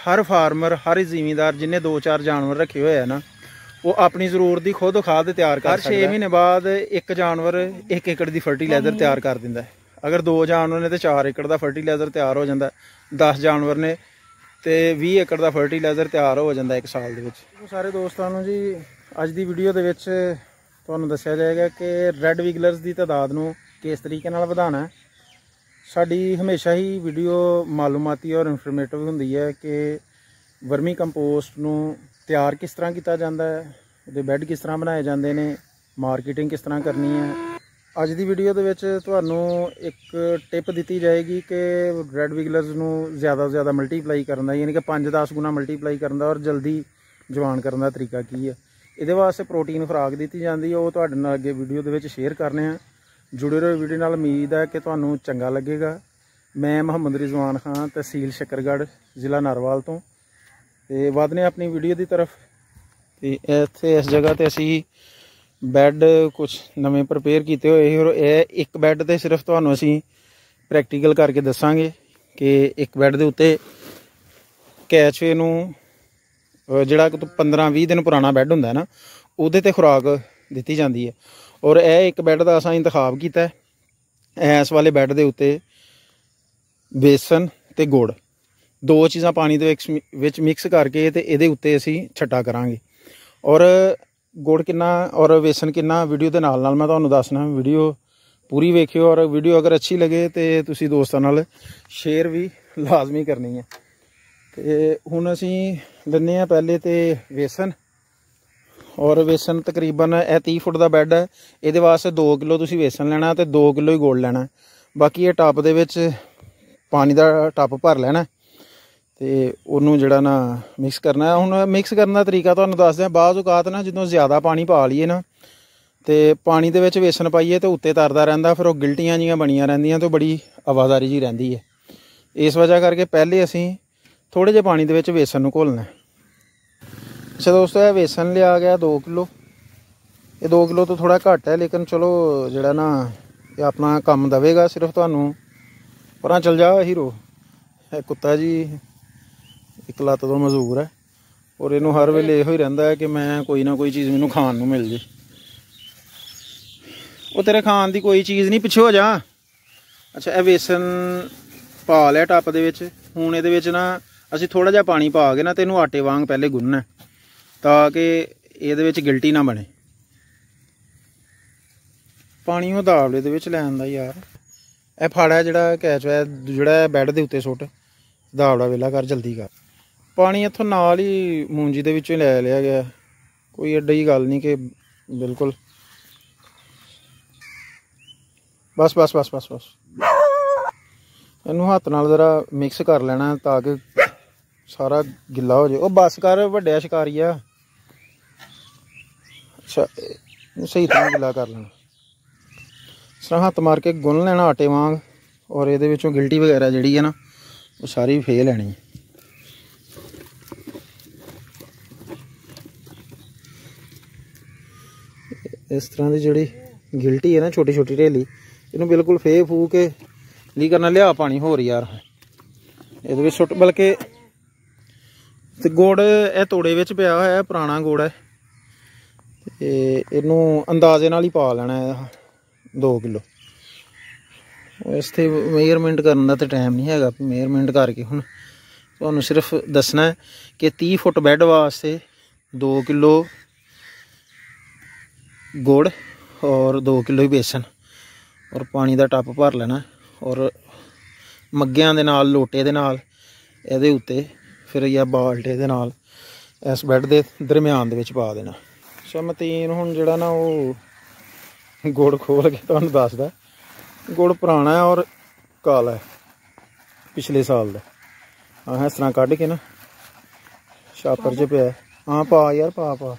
हर farmer हर जिमीदार जिन्हें 2-4 जानवर रखे हुए है ना, वो अपनी ज़रूरत की खुद खाद तैयार कर सकता है। 6 महीने बाद एक जानवर 1 एकड़ की फर्टिलाइज़र तैयार कर दिंदा है। अगर 2 जानवर ने तो 4 एकड़ का फर्टिलाइज़र तैयार हो जाता है। 10 जानवर ने तो 20 एकड़ का फर्टिलाइज़र तैयार हो जाता है 1 साल के। सारे दोस्तों जी अज की वीडियो के तुहानूं दस्सिया जाएगा कि रैड विगलर्स की तादाद नूं किस तरीके नाल वधाना है। साडी हमेशा ही वीडियो मालूमाती और इनफॉर्मेटिव हुंदी है कि वर्मी कंपोस्ट नूं तैयार किस तरह किया जाता है, उहदे बैड किस तरह बनाए जाते हैं, मार्केटिंग किस तरह करनी है। अज की वीडियो के तुहानूं एक टिप दी जाएगी कि रैड विगलर्स नूं ज़्यादा तो ज़्यादा मल्टीप्लाई करना, यानी कि 5-10 गुना मल्टीप्लाई करना और जल्दी जवान करने का तरीका की है। ये वास्ते प्रोटीन खुराक दी जाती है, वो तुहाडे नाल अगे वीडियो के शेयर करने हैं। जुड़े रहो वीडियो नाल, उम्मीद है कि तुहानूं चंगा लगेगा। मैं मुहम्मद रिजवान खान, तहसील शकरगढ़, ज़िला नारवाल तो वधने अपनी वीडियो की तरफ। तो इत्थे इस जगह ते असी बैड कुछ नवे प्रिपेयर किए हुए और एक बैड तो सिर्फ तुहानूं असी प्रैक्टिकल करके दसांगे कि एक बैड के उत्ते कैचवे नूं जिहड़ा 15-20 दिन पुराना बैड हुंदा है ना, उहदे ते खुराक दी जाती है। और यह एक बैड का असां इंतखाब किया है। इस वाले बैड के उत्ते बेसन ते गुड़ 2 चीज़ां पानी दे विच मिक्स करके ते इहदे उत्ते असीं छट्टा करांगे। और गुड़ कितना और बेसन कितना वीडियो के नाल नाल मैं तुहानूं दसना। वीडियो पूरी वेखियो और वीडियो अगर अच्छी लगे तो तुसीं दोस्तां नाल शेयर भी लाजमी करनी है। तो हुण असीं लैंदे आं पहले तो बेसन, और बेसन तकरीबन 30 फुट का बैड है। ये वास्ते 2 किलो तुसीं बेसन लेना तो 2 किलो ही गुड़ लेना। बाकी ये टब दे विच पानी का टब भर लेना तो उन्होंने जिहड़ा ना मिक्स करना है। हुण मिक्स करने का तरीका तुहानूं दसदे आं। बाज़ औकात ना जो ज़्यादा पानी पा लीए ना तो पानी दे विच बेसन पाइए तो उत्ते तरदा रहिंदा, फिर वो गिल्टियां जिहियां बनियां रहिंदियां तो बड़ी आवाजारी जी रहिंदी है। इस वजह करके पहले असीं थोड़े जे पानी दे विच बेसन नूं घोलना है। अच्छा दोस्तों, यह बेसन लिया गया 2 किलो। ये 2 किलो तो थोड़ा घट है, लेकिन चलो जिहड़ा ना ये अपना काम देवेगा। सिर्फ तुहानूं परां चल जा हीरो, कुत्ता जी एक लत्त तो मजबूर है और इनू हर वेले इहो ही रहिंदा है कि मैं कोई ना कोई चीज़ मैनू खाण नूं मिल जे। वो तेरे खाण की कोई चीज़ नहीं, पिछे हो जा। अच्छा, यह बेसन पा लिया टप दे विच। हुण इहदे विच ना असीं थोड़ा जिहा पानी पा के ना ते इहनूं आटे वांग पहले गुन्नना ताकि इहदे विच गिल्टी ना बने। पानी वो दावले दे विच लैण दा यार। यह फाड़ा जिहड़ा कैच है जिहड़ा बैड दे उत्ते सुੱਟ, दावड़ा वेला कर, जल्दी कर। पानी इत्थों नाल ही मूंजी दे विचों लै लिया गया, कोई एड्डी गल नहीं कि बिल्कुल। बस बस बस बस बस इनू हत्थ नाल जरा मिक्स कर लेना ताकि सारा गिला हो जाए। वो बस कर वड्डिया शिकारिया। अच्छा, सही तरह गिला कर लेना। इस तरह हत्थ मार के गुन लेना आटे वांग, और ये विचों गिल्टी वगैरह जिहड़ी है ना वो सारी फे लैनी। इस तरह की जिहड़ी गिल्टी है ना, छोटी छोटी ढेली, इनू बिल्कुल फे फू के ली करना। लिया पानी होर यार ये सुट, बल्कि गुड़ यह तोड़े विच पिया होया पुराना गुड़ है। इनू अंदाजे नाल ही पा लेना है 2 किलो। इसते मेजरमेंट करने का तो टाइम नहीं है, मेजरमेंट करके हुण तुहानूं सिर्फ दसना है कि 30 फुट बैड वास्ते 2 किलो गुड़ और 2 किलो ही बेसन और पानी का टप भर लेना। और मग्गियां दे नाल, लोटे दे नाल इहदे उत्ते फिर या बाल्टे दे नाल इस बैड के दरम्यान दे विच पा देना। अच्छा, मतीन हुण जिहड़ा ना वो गुड़ खोल के तुहानूं दसदा। गुड़ पुराना है और काला है, पिछले साल का। हाँ, इस तरह कढ़ के ना छापर च पिया। हाँ पा यार, पा पा,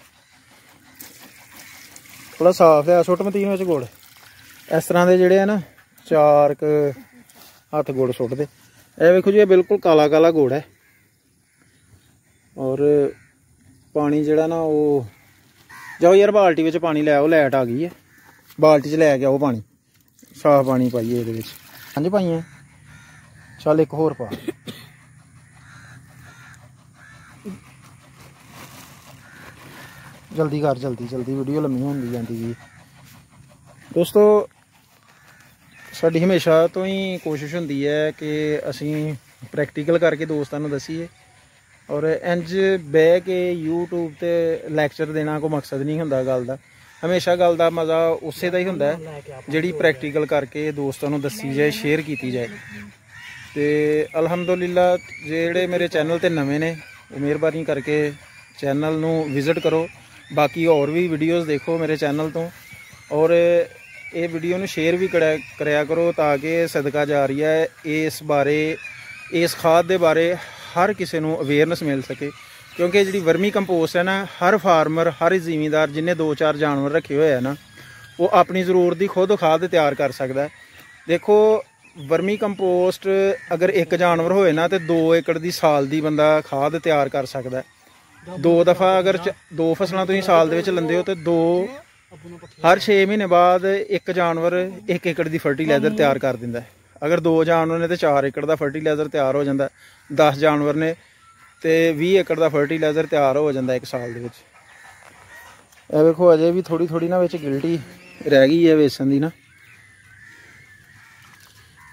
थोड़ा साफ है। सुट मतीन विच गुड़। इस तरह के जिहड़े है ना 4 हत्थ गुड़ सुट दे। यह वेखो जी, बिल्कुल काला काला गुड़ है। और पानी जिहड़ा ना वो जाओ यार बाल्टी विच पानी लै आओ, लाइट आ गई है, बाल्टी च लै के आओ पानी, साफ पानी पाइए ये। 5 पाइया, चल एक होर पा। जल्दी कर, जल्दी जल्दी वीडियो लम्मी होंदी जांदी जी। दोस्तों साडी हमेशा तो ही कोशिश होंदी है कि असीं प्रैक्टिकल करके दोस्तां नूं दसीए, और इंज बह के यूट्यूब ते लैक्चर देना कोई मकसद नहीं हुंदा गल दा। हमेशा गल दा मज़ा उसे दा ही हुंदा है जिहड़ी प्रैक्टिकल करके दोस्तां नूं दसी जाए, शेयर की जाए। तो अलहमदुलिल्लाह जिहड़े मेरे चैनल ते नवे ने वो मेहरबानी करके चैनल नूं विजिट करो, बाकी और भी वीडियोज़ देखो मेरे चैनल तो, और ये वीडियो नूं शेयर भी कराया करो ताकि सदका जारिया इस बारे, इस खाद के बारे हर किसी नूं अवेयरनेस मिल सके। क्योंकि जी वर्मी कंपोस्ट है ना, हर फार्मर, हर जिमीदार जिन्हें 2-4 जानवर रखे हुए हैं ना, वो अपनी ज़रूरत की खुद खाद तैयार कर सकता है। देखो वर्मी कंपोस्ट अगर एक जानवर होए ना तो 2 एकड़ की साल की बंदा खाद तैयार कर सकता है। 2 दफ़ा अगर 2 फसलां तुसीं साल दे विच लैंदे हो तो 2 हर 6 महीने बाद एक जानवर 1 एकड़ की फर्टीलाइजर तैयार कर दिंदा है। अगर 2 जानवर ने तो 4 एकड़ का फर्टीलाइजर तैयार हो जाता है, 10 जानवर ने तो 20 एकड़ का फर्टीलाइजर तैयार हो जाता है 1 साल दे विच। ਇਹ ਵੇਖੋ अजे भी थोड़ी थोड़ी ना विच गिल्टी रह गई है बेसन की ना,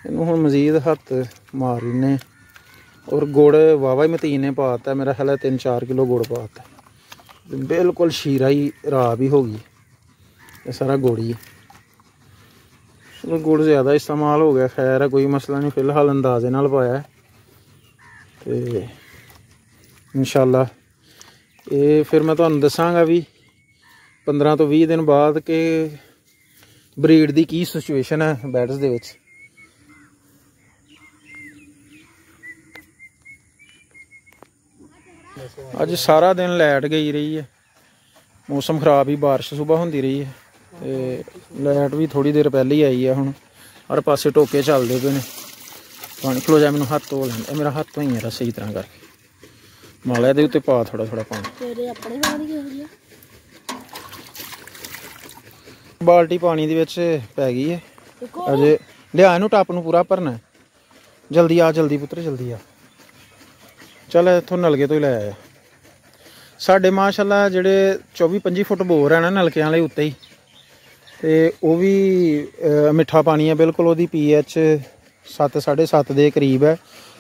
इनू हुण मजीद हत्थ मार लेने। और गुड़ वावा ही मतीन ने पाता, मेरा ख्याल है 3-4 किलो गुड़ पाता, बिल्कुल शीरा ही राह भी हो गई, ये सारा गुड़ ही। चलो गुड़ ज़्यादा इस्तेमाल हो गया, खैर है कोई मसला नहीं, फिलहाल अंदाजे नाल पाया है। तो इंशाअल्लाह ये फिर मैं तुहानूं दसांगा भी 15 तो 20 दिन बाद कि ब्रीड की की सिचुएशन है बैड्स दे विच। अज सारा दिन लाइट गई रही है, मौसम खराब ही, बारिश सुबह होंदी रही है, तो लाइट भी थोड़ी देर पहले ही आई है। हुण हर पासे टोके चलते पे ने। पानी खलो जाए, मैनूं हत्थ धो लैंदे, मेरा हत्थ धोई मेरा सही तरह करके माला इहदे उत्ते पा थोड़ा थोड़ा पानी। बाल्टी पानी दे विच पै गई है, अजे लिया इनू टप नूं पूरा भरना है। जल्दी आ, जल्दी पुत्र जल्दी आ, चल इत्थों नलके तो ही लै आया। साडे माशाअल्लाह जिहड़े 24-25 फुट बोर है ना नलकियां वाले उत्ते ही, तो वह भी मिठा पानी है बिल्कुल, वो pH 7-7.5 के करीब है,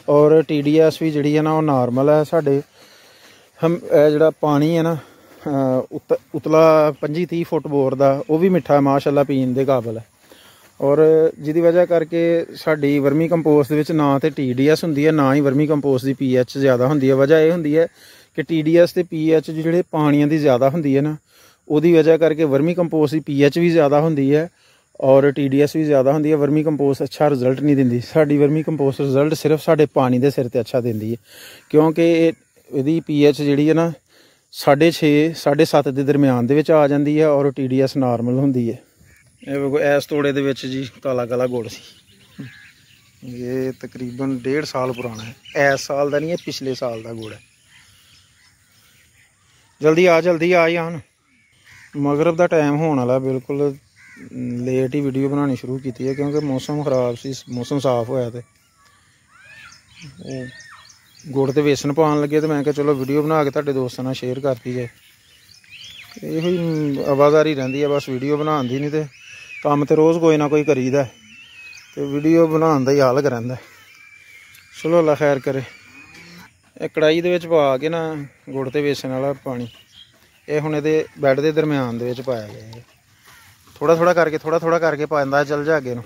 और TDS भी जी है ना वो नॉर्मल है। साढ़े हम जोड़ा पानी है ना उतला 25-30 फुट बोर का, वो भी मिठा है माशाअल्लाह, पीने के काबिल है। और जिहदी वजह करके साडी वर्मी कंपोस्ट दे विच ना तो TDS हुंदी है, ना ही वर्मी कंपोस्ट की pH ज़्यादा हुंदी है। वजह यह हुंदी है कि TDS ते pH जिहड़े पानियां दी ज़्यादा हुंदी है ना, उहदी वजह करके वर्मी कंपोस्ट की pH भी ज़्यादा हुंदी है और TDS भी ज़्यादा हुंदी है। वर्मी कंपोस्ट अच्छा रिजल्ट नहीं दिंदी। साडी वर्मी कंपोस्ट रिजल्ट सिर्फ साडे पानी दे सिर ते अच्छा दिंदी है, क्योंकि इहदी pH जिहड़ी है ना 6.5-7.5 के दरम्यान दे विच आ जांदी है, और TDS नॉर्मल हुंदी है। इस तोड़े दे विच जी काला काला गुड़ सी, ये तकरीबन 1.5 साल पुराना है, इस साल का नहीं है, पिछले साल का गुड़ है। जल्दी आ यान, मगरब का टाइम होने वाला, बिल्कुल लेट ही वीडियो बनानी शुरू की है क्योंकि मौसम खराब सी, मौसम साफ होया ते गुड़ ते बेसन पान लगे, तो मैं चलो वीडियो बना के तुहाडे दोस्तां नाल शेयर करती जाए। यही आवाज़ारी रहिंदी है बस, वीडियो बनाने दी नहीं, तो काम तो रोज़ कोई ना कोई करीदा, तो वीडियो बनाने का ही हाल रहिंदा। चलो अल्लाह खैर करे। कढ़ाई दे विच पा के ना गुड़ ते बेसन वाला पानी, ये हुण इहदे बैड के दरम्यान दे विच पाया गया है। थोड़ा थोड़ा करके पांदा चल जा अगे नूं,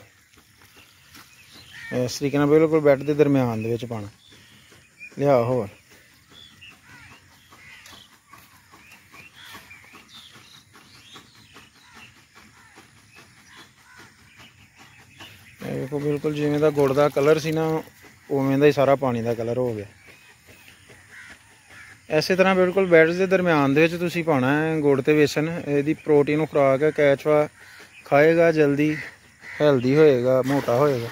इस तरीके नाल बिल्कुल बैड के दरम्यान दे विच पाना। लिया होर देखो, बिल्कुल जिवें दा गुड़ का कलर सी ना, उवें दा ही सारा पानी का कलर हो गया। इस तरह बिल्कुल बैड्स के दरम्यान दे विच तुसीं पाना है गुड़ ते बेसन। इहदी प्रोटीन खुराक है, कैचवा खाएगा जल्दी हेल्दी होएगा, मोटा होएगा।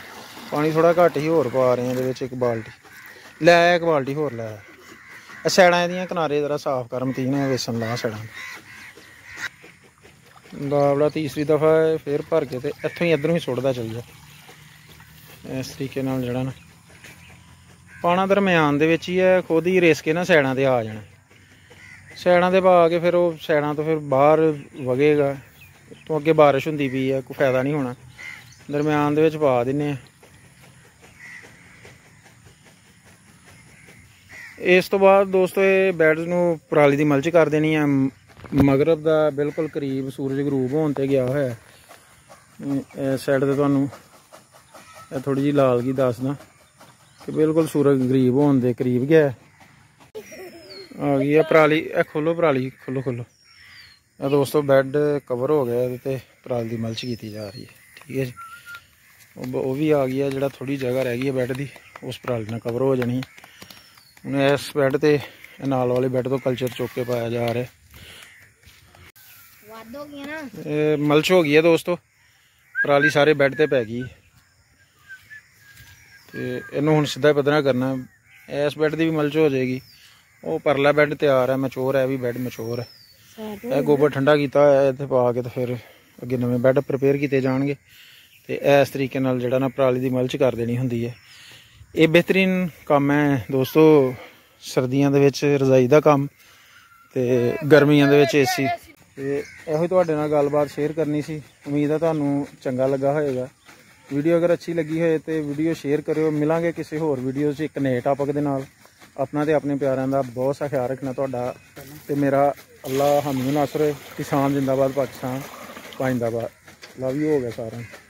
पानी थोड़ा घट ही होर पा रहे हैं इहदे विच, एक बाल्टी लै आया, एक बाल्टी होर लै आया। सैडां इहदियां किनारे जरा साफ कर, मतीन है बेसन ला सैडां। बावड़ा तीसरी दफ़ा फिर भर के तो इत्थों ही इधरों ही सुट्टदा चल जा। इस तरीके नाल जिहड़ा ना पाना दरम्यान दे विच ही है, खुद ही रिस के ना सैडां ते आ जाना। ਸਾਈਡਾਂ ਤੇ ਪਾ ਕੇ ਫਿਰ ਉਹ ਸਾਈਡਾਂ ਤੋਂ ਫਿਰ ਬਾਹਰ ਵਗੇਗਾ, ਤੋਂ ਅੱਗੇ ਬਾਰਿਸ਼ ਹੁੰਦੀ ਪਈ ਆ, ਕੋਈ ਫਾਇਦਾ ਨਹੀਂ ਹੋਣਾ। ਦਰਮਿਆਨ ਦੇ ਵਿੱਚ ਪਾ ਦਿੰਨੇ ਆ। ਇਸ ਤੋਂ ਬਾਅਦ ਦੋਸਤੋ ਇਹ ਬੈਡਸ ਨੂੰ ਪਰਾਲੀ ਦੀ ਮਲਚ ਕਰ ਦੇਣੀ ਆ। ਮਗਰਬ ਦਾ ਬਿਲਕੁਲ ਕਰੀਬ ਸੂਰਜ ਗਰੂਬ ਹੋਣ ਤੇ ਗਿਆ ਹੋਇਆ। ਇਸ ਸਾਈਡ ਤੇ ਤੁਹਾਨੂੰ ਇਹ ਥੋੜੀ ਜਿਹੀ ਲਾਲਗੀ ਦੱਸਦਾ ਕਿ ਬਿਲਕੁਲ ਸੂਰਜ ਗਰੀਬ ਹੋਣ ਦੇ ਕਰੀਬ ਗਿਆ। ਆ ਗਈ ਆ ਪਰਾਲੀ। ਇਹ ਖੋਲੋ ਪਰਾਲੀ, ਖੋਲੋ ਖੋਲੋ। ਇਹ ਦੋਸਤੋ ਬੈੱਡ ਕਵਰ ਹੋ ਗਿਆ, ਇਹਦੇ ਤੇ ਪਰਾਲੀ ਦੀ ਮਲਚ ਕੀਤੀ ਜਾ ਰਹੀ ਹੈ। ਠੀਕ ਹੈ ਜੀ। ਉਹ ਵੀ ਆ ਗਈ ਆ। ਜਿਹੜਾ ਥੋੜੀ ਜਗ੍ਹਾ ਰਹਿ ਗਈ ਹੈ ਬੈੱਡ ਦੀ, ਉਸ ਪਰਾਲੀ ਨਾਲ ਕਵਰ ਹੋ ਜਾਣੀ। ਹੁਣ ਇਸ ਬੈੱਡ ਤੇ ਨਾਲ ਵਾਲੇ ਬੈੱਡ ਤੋਂ ਕਲਚਰ ਚੁੱਕ ਕੇ ਪਾਇਆ ਜਾ ਰਿਹਾ। ਇਹ ਮਲਚ ਹੋ ਗਈ ਹੈ ਦੋਸਤੋ, ਪਰਾਲੀ ਸਾਰੇ ਬੈੱਡ ਤੇ ਪੈ ਗਈ ਤੇ ਇਹਨੂੰ ਹੁਣ ਸਿੱਧਾ ਪੱਧਰਾ ਕਰਨਾ। ਇਸ ਬੈੱਡ ਦੀ ਵੀ ਮਲਚ ਹੋ ਜਾਏਗੀ। ਉਹ ਪਰਲਾ ਬੈੱਡ ਤਿਆਰ ਹੈ, ਮੈਚੋਰ ਹੈ, ਵੀ ਬੈੱਡ ਮੈਚੋਰ ਹੈ। ਇਹ ਗੋਬਰ ਠੰਡਾ ਕੀਤਾ ਹੋਇਆ ਇੱਥੇ ਪਾ ਕੇ ਤੇ ਫਿਰ ਅੱਗੇ ਨਵੇਂ ਬੈੱਡ ਪ੍ਰਪੇਅਰ ਕੀਤੇ ਜਾਣਗੇ। ਤੇ ਇਸ ਤਰੀਕੇ ਨਾਲ ਜਿਹੜਾ ਨਾ ਪਰਾਲੀ ਦੀ ਮਲਚ ਕਰ ਦੇਣੀ ਹੁੰਦੀ ਹੈ। ਇਹ ਬਿਹਤਰੀਨ ਕੰਮ ਹੈ ਦੋਸਤੋ, ਸਰਦੀਆਂ ਦੇ ਵਿੱਚ ਰਜਾਈ ਦਾ ਕੰਮ ਤੇ ਗਰਮੀਆਂ ਦੇ ਵਿੱਚ ਏਸੀ। ਤੇ ਇਹੋ ਹੀ ਤੁਹਾਡੇ ਨਾਲ ਗੱਲਬਾਤ ਸ਼ੇਅਰ ਕਰਨੀ ਸੀ। ਉਮੀਦ ਹੈ ਤੁਹਾਨੂੰ ਚੰਗਾ ਲੱਗਾ ਹੋਏਗਾ। ਵੀਡੀਓ ਅਗਰ ਅੱਛੀ ਲੱਗੀ ਹੋਏ ਤੇ ਵੀਡੀਓ ਸ਼ੇਅਰ ਕਰਿਓ। ਮਿਲਾਂਗੇ ਕਿਸੇ ਹੋਰ ਵੀਡੀਓ 'ਚ ਇੱਕ ਨਏ ਟਾਪਿਕ ਦੇ ਨਾਲ। ਆਪਣਾ ਤੇ ਆਪਣੇ ਪਿਆਰਿਆਂ ਦਾ ਬਹੁਤ ਸਾ ਖਿਆਲ ਰੱਖਣਾ ਤੁਹਾਡਾ ਤੇ ਮੇਰਾ। ਅੱਲਾ ਹਾਮੀ ਨਾਸਰ। ਕਿਸਾਨ ਜਿੰਦਾਬਾਦ, ਪਾਕਿਸਤਾਨ ਜਿੰਦਾਬਾਦ। ਲਵ ਯੂ ਹੋ ਗਿਆ ਸਾਰਿਆਂ ਨੂੰ।